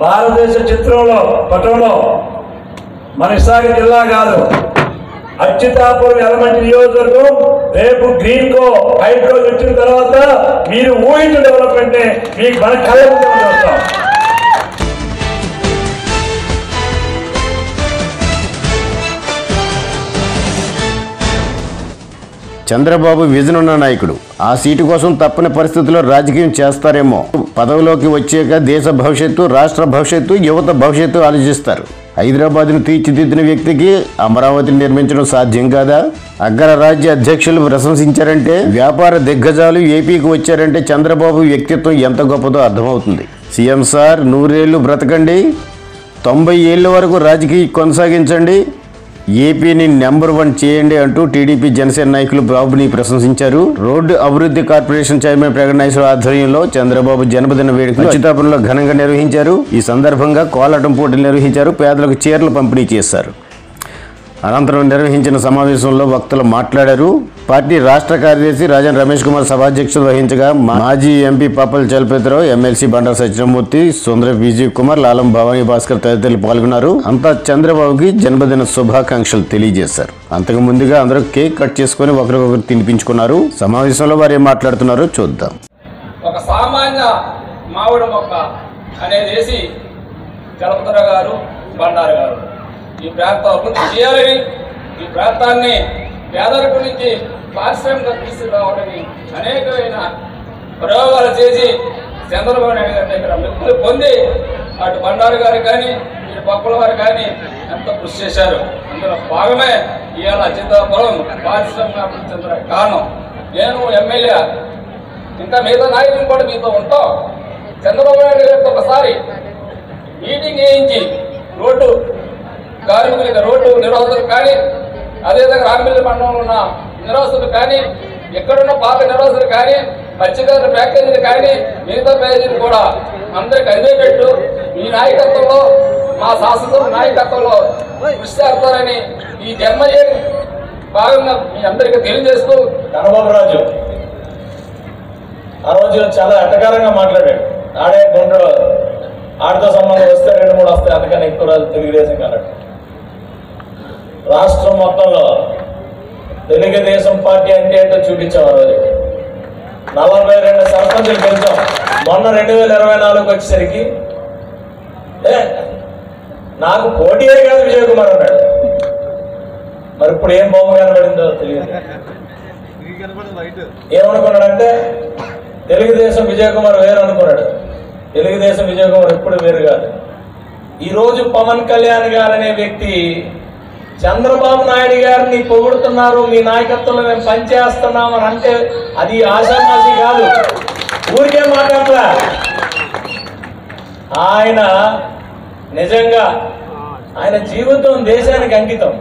భారతదేశ చిత్రంలో పటంలో మన విశాఖ జిల్లా కాదు, అచ్యుతాపురం ఎలమంచి నియోజకవర్గం రేపు గ్రీన్ కో హైడ్రోజన్ వచ్చిన తర్వాత మీరు ఊహించిన డెవలప్మెంట్ మీకు మన కళ్ళ ముందు చూస్తాం. చంద్రబాబు విజన్ ఉన్న నాయకుడు. ఆ సీటు కోసం తప్పని పరిస్థితుల్లో రాజకీయం చేస్తారేమో. పదవిలోకి వచ్చాక దేశ భవిష్యత్తు, రాష్ట్ర భవిష్యత్తు, యువత భవిష్యత్తు ఆలోచిస్తారు. హైదరాబాద్ను తీర్చిదిద్దిన వ్యక్తికి అమరావతిని నిర్మించడం సాధ్యం కాదా? అగ్రరాజ్య అధ్యక్షులు ప్రశంసించారంటే, వ్యాపార దిగ్గజాలు ఏపీకి వచ్చారంటే చంద్రబాబు వ్యక్తిత్వం ఎంత గొప్పదో అర్థమవుతుంది. సీఎం సార్ 100 ఏళ్ళు బ్రతకండి, 90 ఏళ్ళ వరకు రాజకీయం కొనసాగించండి, ఏపీని నెంబర్ 1 చేయండి అంటూ టీడీపీ జనసేన నాయకులు బాబుని ప్రశంసించారు. రోడ్డు అభివృద్ధి కార్పొరేషన్ చైర్మన్ ప్రగణేశ్వర ఆధ్వర్యంలో చంద్రబాబు జన్మదిన వేడుకలు అచ్యుతాపురంలో ఘనంగా నిర్వహించారు. ఈ సందర్భంగా కోలాటం పోటీలు నిర్వహించారు. పేదలకు చీరలు పంపిణీ చేశారు. అనంతరం నిర్వహించిన సమావేశంలో వక్తలు మాట్లాడారు. పార్టీ రాష్ట్ర కార్యదర్శి రాజన్ రమేష్ కుమార్ సభాధ్యక్షత వహించగా మాజీ ఎంపీ పాపల్ చలపతిరావు, ఎమ్మెల్సీ బండారు సత్యమూర్తి, సుందర విజయ్ కుమార్, లాలం భవానీ భాస్కర్ తదితరులు పాల్గొన్నారు. అంతా చంద్రబాబుకి జన్మదిన శుభాకాంక్షలు తెలియజేశారు. అంతకు ముందుగా అందరూ కేక్ కట్ చేసుకుని ఒకరికొకరు తినిపించుకున్నారు. సమావేశంలో వారు ఏం మాట్లాడుతున్నారో చూద్దాం. ఒక సామాన్య మామిడి మొక్క అనేది వేసి చలపతిరావు గారు, బండారు గారు ఈ ప్రాంతం అభివృద్ధి చేయాలని, ఈ ప్రాంతాన్ని పేదరికం నుంచి పారిశ్రామిక తీసుకురావాలని అనేకమైన ప్రయోగాలు చేసి చంద్రబాబు నాయుడు గారి దగ్గర మెప్పులు పొంది అటు బండారు గారు కానీ ఇటు పప్పుల వారు కానీ ఎంతో కృషి చేశారు. అందులో భాగమే ఇవాళ అచ్యుతాపురం పారిశ్రామిక అభివృద్ధి చెందడానికి కారణం. నేను ఎమ్మెల్యే, ఇంకా మిగతా నాయకులు కూడా మీతో ఉంటాం. చంద్రబాబు నాయుడు గారితో ఒకసారి మీటింగ్ వేయించి రోడ్డు కార్మికులకి, రోడ్డు నిర్వాహకులు కానీ, అదేవిధంగా రామిల్లి మండలంలో ఉన్న నిర్వాహకులు కానీ, ఎక్కడున్న పాత నిర్వాహకులు కానీ, మత్స్యకారుల ప్యాకేజీలు కానీ, మిగతా ప్యాకేజీలు కూడా అందరికి అందేపెట్టు మీ నాయకత్వంలో, మా శాసనసభ నాయకత్వంలో కృషి చేస్తారని ఈ జన్మజయం భాగంగా మీ అందరికీ తెలియజేస్తూ, చంద్రబాబు రాజు ఆ రోజు చాలా ఎటకారంగా మాట్లాడాడు. ఆడే గుండ్ర ఆడితో సంబంధం వస్తే 2-3 వస్తాయి, అందుకని ఎక్కువ రాజు తెలుగుదేశం కన్నట్టు. రాష్ట్రం మొత్తంలో తెలుగుదేశం పార్టీ అంటే ఏంటో చూపించాం. ఆ రోజు 42 సర్పంచులు గెలిచాం. మొన్న 2024 వచ్చేసరికి నాకు పోటీయే కాదు విజయ్ కుమార్ అన్నాడు. మరి ఇప్పుడు ఏం బొమ్మ కనబడిందో తెలియదు. ఏమనుకున్నాడంటే తెలుగుదేశం విజయ్ కుమార్ వేరు అనుకున్నాడు. తెలుగుదేశం విజయ్ కుమార్ ఎప్పుడు వేరు కాదు. ఈరోజు పవన్ కళ్యాణ్ గారు అనే వ్యక్తి చంద్రబాబు నాయుడు గారిని పొగుడుతున్నారు, మీ నాయకత్వంలో మేము పనిచేస్తున్నాం అని అంటే అది ఆశామాషి కాదు, ఊరికే మాట్లాడలా. ఆయన నిజంగా ఆయన జీవితం దేశానికి అంకితం.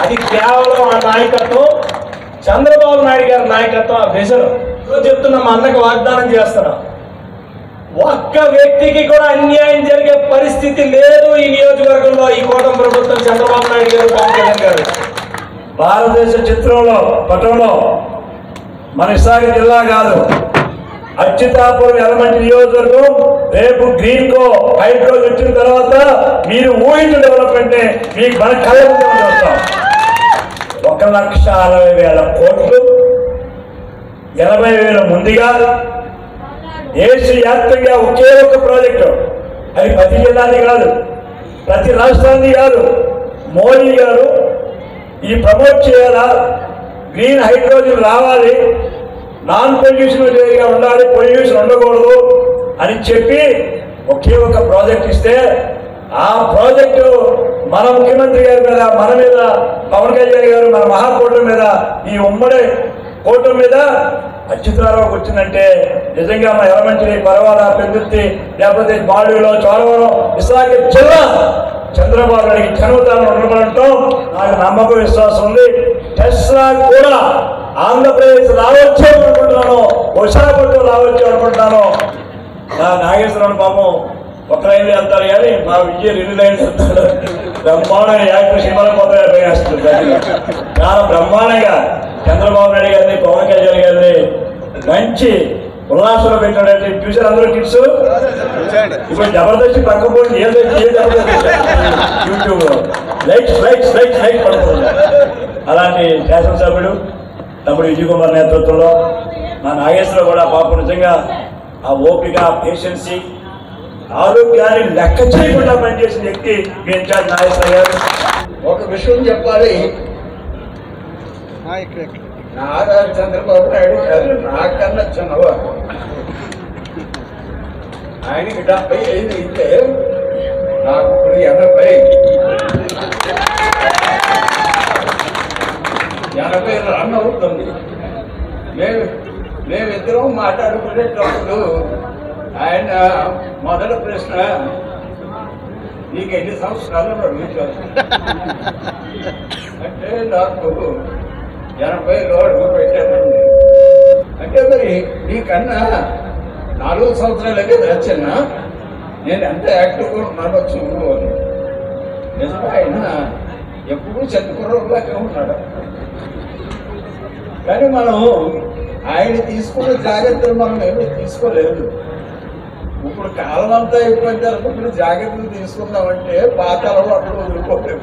అది కేవలం ఆ నాయకత్వం, చంద్రబాబు నాయుడు గారి నాయకత్వం, ఆ విజన్. చెప్తున్నా, మా అన్నకు వాగ్దానం చేస్తున్నాం, ఒక్క వ్యక్తికి కూడా అన్యాయం జరిగే పరిస్థితి లేదు ఈ నియోజకవర్గంలో. ఈ కూటమి ప్రభుత్వం, చంద్రబాబు నాయుడు గారు, పవన్ కళ్యాణ్ గారు. భారతదేశ చిత్రంలో పటంలో మన విశాఖ జిల్లా కాదు, అచ్యుతాపురం ఎలమంచి నియోజకవర్గం రేపు గ్రీన్ కో హైడ్రోజన్ వచ్చిన తర్వాత మీరు ఊహించిన డెవలప్మెంట్ మీకు మన కళ్ళ ముందు చూస్తాం. 1,60,000 కోట్లు, 80,000 ముందుగా దేశవ్యాప్తంగా ఒకే ఒక్క ప్రాజెక్టు. అది ప్రతి జిల్లాది కాదు, ప్రతి రాష్ట్రాన్ని కాదు. మోడీ గారు ఈ ప్రమోట్ చేయాలా, గ్రీన్ హైడ్రోజన్ రావాలి, నాన్ పొల్యూషన్ ఏరియా ఉండాలి, పొల్యూషన్ ఉండకూడదు అని చెప్పి ఒకే ఒక ప్రాజెక్ట్ ఇస్తే, ఆ ప్రాజెక్టు మన ముఖ్యమంత్రి గారి మీద, మన మీద, పవన్ కళ్యాణ్ గారు మన మహాకూటమి మీద, ఈ ఉమ్మడి కూటమి మీద అచ్యుతారావుకి వచ్చిందంటే నిజంగా మన ఎలమంచిలి, పరవాడ, పెందుర్తి, లేకపోతే బాడులో, చోడవరం, విశాఖ జిల్లా చంద్రబాబు నాయుడికి జన్మదినం ఉండడంతో నాకు నమ్మకం, విశ్వాసం ఉంది. టెస్లా కూడా ఆంధ్రప్రదేశ్ రావచ్చు అనుకుంటున్నాను, విశాఖపట్నం రావచ్చు అనుకుంటున్నాను. నా నాగేశ్వరరావు పాపం ఒక లైన్ వెళ్తారు కానీ మా విజయ్ 2 లైన్లు వెళ్తాడు. బ్రహ్మాండంగా యాక్టర్ సినిమాలో పోతే వేస్తుంది. చాలా బ్రహ్మాండంగా చంద్రబాబు నాయుడు గారిని, పవన్ కళ్యాణ్ గారిని మంచి ఉల్లాసంలో పెట్టాడంటే చూసారు అందరూ కిడ్స్. ఇప్పుడు జబర్దస్త్ పక్కపోయి ఏ జబర్దస్త్ యూట్యూబ్ లో లైక్స్ లైక్స్ లైక్స్ లైక్స్ పడుతుంది. అలాంటి శాసనసభ్యుడు తమ్ముడు విజయ్ కుమార్ నేతృత్వంలో మా నాగేశ్వరరావు కూడా పాపం నిజంగా ఆ ఓపిక, పేషెన్సీ, ఆరోగ్యాన్ని లెక్క చేయకుండా పనిచేసిన వ్యక్తి మీ ఇన్ఛార్జ్ నాగేశ్వరరావు గారు. ఒక విషయం చెప్పాలి, నారా చంద్రబాబు నాయుడు గారు నాకన్నా చిన్నవారు. ఆయనకి 75 అయితే నాకు ఇప్పుడు 80 రన్ అవుతుంది. మేమిద్దరం మాట్లాడుకునేటప్పుడు ఆయన మొదటి ప్రశ్న, నీకు ఎన్ని సంవత్సరాలు అడుగుతారు అంటే నాకు 80లో అడుగు పెట్టానండి. అంటే మరి నీకన్నా 4 సంవత్సరాలకే వచ్చిన నేను ఎంత యాక్టివ్గా ఉన్నానో చూడు అని. నిజంగా ఆయన ఎప్పుడూ చంద్రపురంలాగే ఉన్నాడు. కానీ మనం ఆయన తీసుకున్న జాగ్రత్తలు మనం ఏమీ తీసుకోలేదు. ఇప్పుడు కాలం అంతా అయిపోయిన తర్వాత ఇప్పుడు జాగ్రత్తలు తీసుకుందామంటే పాత అలవాట్లు వదులుకోలేదు.